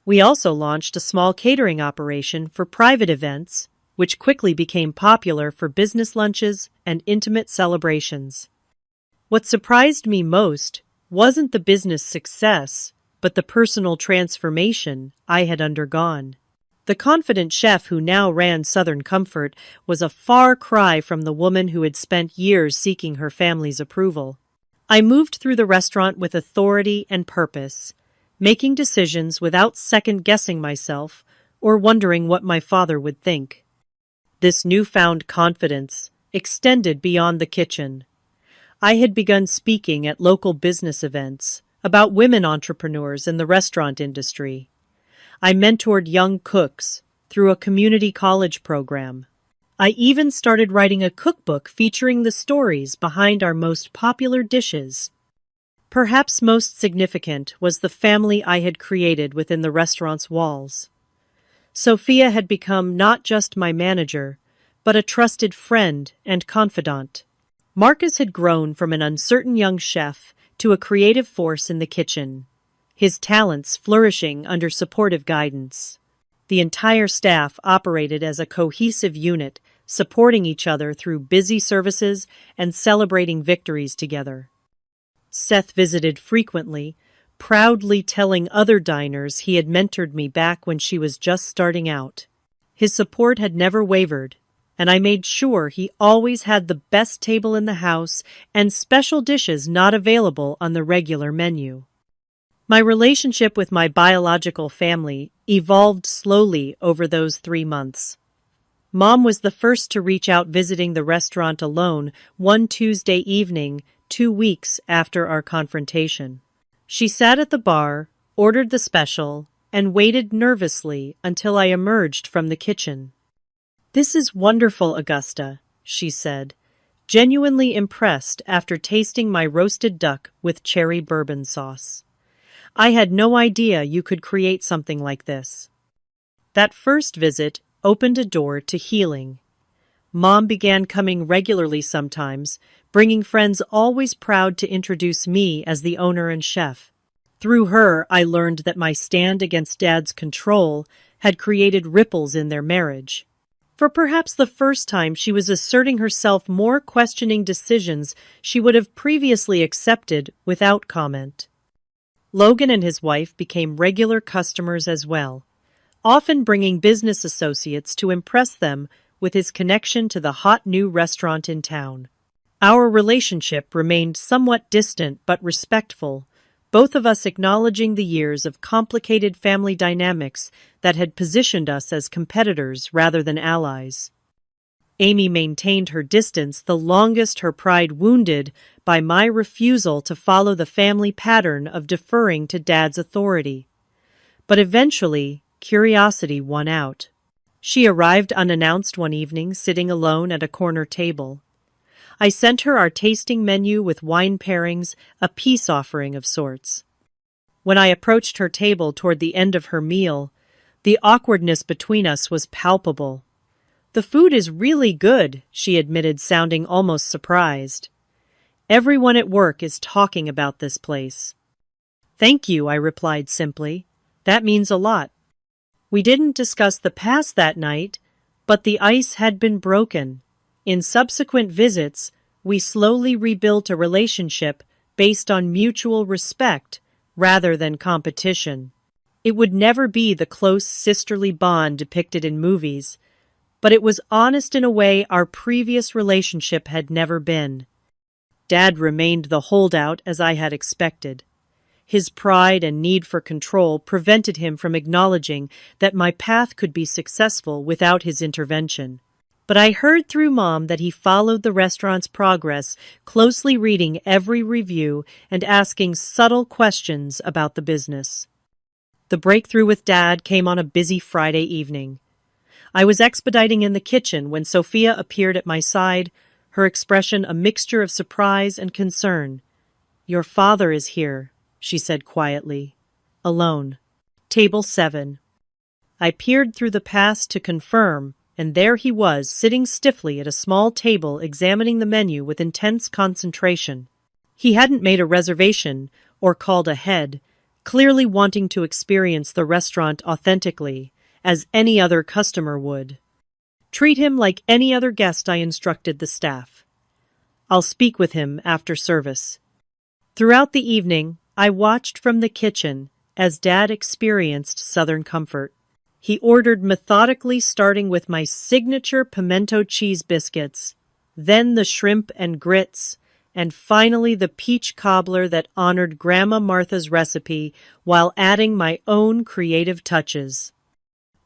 We also launched a small catering operation for private events, which quickly became popular for business lunches and intimate celebrations. What surprised me most wasn't the business success, but the personal transformation I had undergone. The confident chef who now ran Southern Comfort was a far cry from the woman who had spent years seeking her family's approval. I moved through the restaurant with authority and purpose, making decisions without second-guessing myself or wondering what my father would think. This newfound confidence extended beyond the kitchen. I had begun speaking at local business events about women entrepreneurs in the restaurant industry. I mentored young cooks through a community college program. I even started writing a cookbook featuring the stories behind our most popular dishes. Perhaps most significant was the family I had created within the restaurant's walls. Sophia had become not just my manager, but a trusted friend and confidant. Marcus had grown from an uncertain young chef to a creative force in the kitchen, his talents flourishing under supportive guidance. The entire staff operated as a cohesive unit, supporting each other through busy services and celebrating victories together. Seth visited frequently, proudly telling other diners he had mentored me back when she was just starting out. His support had never wavered, and I made sure he always had the best table in the house and special dishes not available on the regular menu. My relationship with my biological family evolved slowly over those 3 months. Mom was the first to reach out visiting the restaurant alone one Tuesday evening, 2 weeks after our confrontation. She sat at the bar, ordered the special, and waited nervously until I emerged from the kitchen. "This is wonderful, Augusta," she said, genuinely impressed after tasting my roasted duck with cherry bourbon sauce. "I had no idea you could create something like this." That first visit opened a door to healing. Mom began coming regularly sometimes, bringing friends always proud to introduce me as the owner and chef. Through her, I learned that my stand against Dad's control had created ripples in their marriage. For perhaps the first time, she was asserting herself more, questioning decisions she would have previously accepted without comment. Logan and his wife became regular customers as well, often bringing business associates to impress them with his connection to the hot new restaurant in town. Our relationship remained somewhat distant but respectful, both of us acknowledging the years of complicated family dynamics that had positioned us as competitors rather than allies. Amy maintained her distance, the longest, her pride wounded by my refusal to follow the family pattern of deferring to Dad's authority. But eventually, curiosity won out. She arrived unannounced one evening, sitting alone at a corner table. I sent her our tasting menu with wine pairings, a peace offering of sorts. When I approached her table toward the end of her meal, the awkwardness between us was palpable. "The food is really good," she admitted, sounding almost surprised. "Everyone at work is talking about this place." "Thank you," I replied simply. "That means a lot." We didn't discuss the past that night, but the ice had been broken. In subsequent visits, we slowly rebuilt a relationship based on mutual respect rather than competition. It would never be the close sisterly bond depicted in movies, but it was honest in a way our previous relationship had never been. Dad remained the holdout, as I had expected. His pride and need for control prevented him from acknowledging that my path could be successful without his intervention. But I heard through Mom that he followed the restaurant's progress, closely reading every review and asking subtle questions about the business. The breakthrough with Dad came on a busy Friday evening. I was expediting in the kitchen when Sophia appeared at my side, her expression a mixture of surprise and concern. "Your father is here," she said quietly. "Alone. Table 7. I peered through the past to confirm, and there he was, sitting stiffly at a small table examining the menu with intense concentration. He hadn't made a reservation or called ahead, clearly wanting to experience the restaurant authentically, as any other customer would. "Treat him like any other guest," I instructed the staff. "I'll speak with him after service." Throughout the evening, I watched from the kitchen as Dad experienced Southern comfort. He ordered methodically, starting with my signature pimento cheese biscuits, then the shrimp and grits, and finally the peach cobbler that honored Grandma Martha's recipe while adding my own creative touches.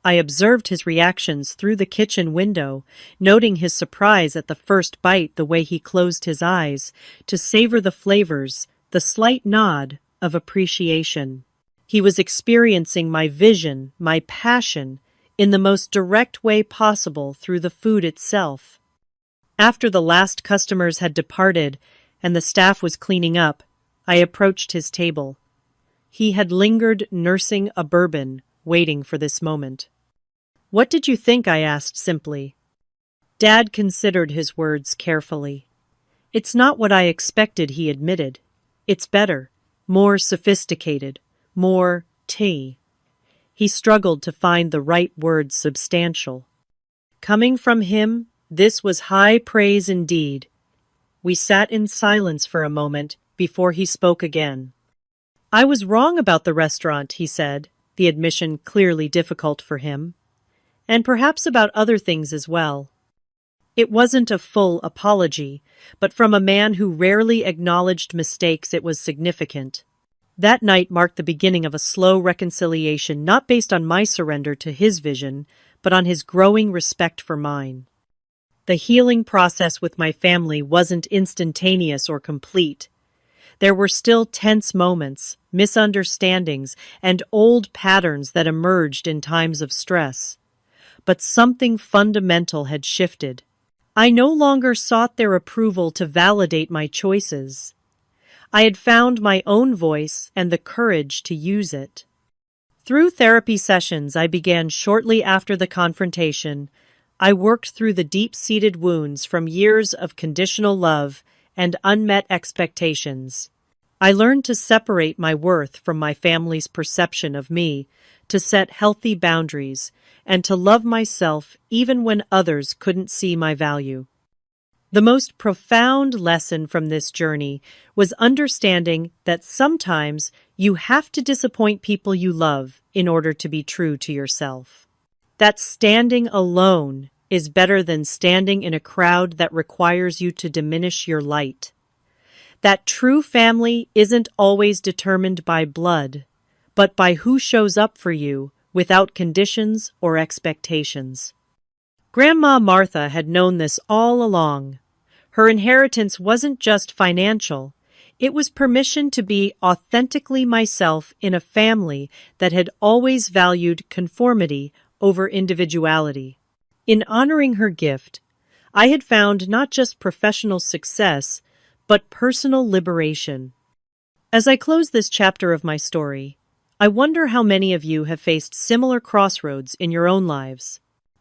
I observed his reactions through the kitchen window, noting his surprise at the first bite, the way he closed his eyes to savor the flavors, the slight nod of appreciation. He was experiencing my vision, my passion, in the most direct way possible through the food itself. After the last customers had departed and the staff was cleaning up, I approached his table. He had lingered, nursing a bourbon, waiting for this moment. "What did you think?" I asked simply. Dad considered his words carefully. "It's not what I expected," he admitted. "It's better, more sophisticated, more tea." He struggled to find the right word, substantial. Coming from him, this was high praise indeed. We sat in silence for a moment before he spoke again. "I was wrong about the restaurant," he said, the admission clearly difficult for him. "And perhaps about other things as well." It wasn't a full apology, but from a man who rarely acknowledged mistakes, it was significant. That night marked the beginning of a slow reconciliation, not based on my surrender to his vision, but on his growing respect for mine. The healing process with my family wasn't instantaneous or complete. There were still tense moments, misunderstandings, and old patterns that emerged in times of stress. But something fundamental had shifted. I no longer sought their approval to validate my choices. I had found my own voice and the courage to use it. Through therapy sessions I began shortly after the confrontation, I worked through the deep-seated wounds from years of conditional love and unmet expectations. I learned to separate my worth from my family's perception of me, to set healthy boundaries, and to love myself even when others couldn't see my value. The most profound lesson from this journey was understanding that sometimes you have to disappoint people you love in order to be true to yourself. That standing alone is better than standing in a crowd that requires you to diminish your light. That true family isn't always determined by blood, but by who shows up for you without conditions or expectations. Grandma Martha had known this all along. Her inheritance wasn't just financial, it was permission to be authentically myself in a family that had always valued conformity over individuality. In honoring her gift, I had found not just professional success, but personal liberation. As I close this chapter of my story, I wonder how many of you have faced similar crossroads in your own lives.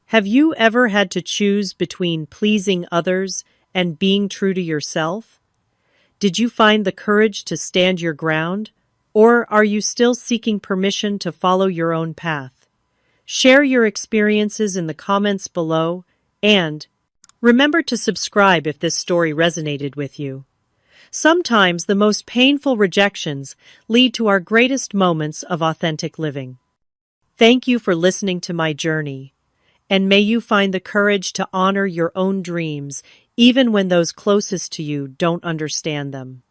Have you ever had to choose between pleasing others and being true to yourself? Did you find the courage to stand your ground, or are you still seeking permission to follow your own path? Share your experiences in the comments below, and remember to subscribe if this story resonated with you. Sometimes the most painful rejections lead to our greatest moments of authentic living. Thank you for listening to my journey, and may you find the courage to honor your own dreams even when those closest to you don't understand them.